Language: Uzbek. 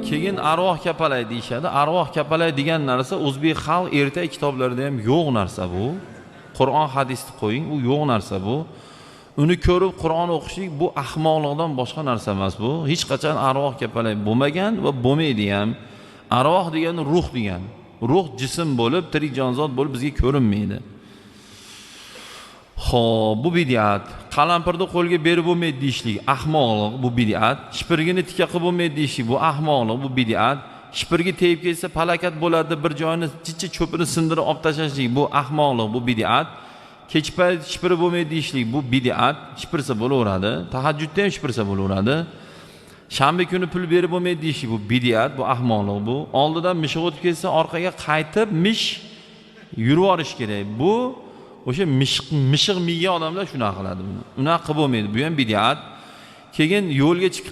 keyin arvoh kapalak deyishadi. Arvoh kapalak degan narsa o'zbek xalq ertak kitoblarida ham yo'q narsa bu. Qur'on hadisni qo'ying, u yo'q narsa bu. Uni ko'rib Qur'on o'qishlik bu ahmoqlikdan boshqa narsa emas bu. Hech qachon arvoh kapalak bo'lmagan va bo'lmaydi ham. Arvoh degani ruh degan. Ruh jism bo'lib, tirik jonzot bo'lib bizga ko'rinmaydi. Xo'p, bu bid'at. Qalampirni qo'lga berib bo'lmaydi deyishlik ahmoqlik, bu bid'at. Shipirgini tika qilib bo'lmaydi deyishlik bu ahmoqlik, bu bid'at. Shipirga tegib kelsa falokat bo'ladi, bir joyini chicha cho'pini sindirib olib tashlashlik bu ahmoqlik, bu bid'at. Kechpayt shipirib bo'lmaydi deyishlik bu bid'at. Shipirsa bo'laveradi. Tahajjudda ham shipirsa bo'laveradi. Shanba kuni pul berib bo'lmaydi deyishlik bu bid'at, bu ahmoqlik bu. Oldidan mishiq o'tib kelsa orqaga qaytib mish yurib olish kerak. Bu o'sha mishiq miya odamlar shunaqa qiladi buni. Unaqa qilib bo'lmaydi. Bu ham bid'at. Keyin yo'lga chiqib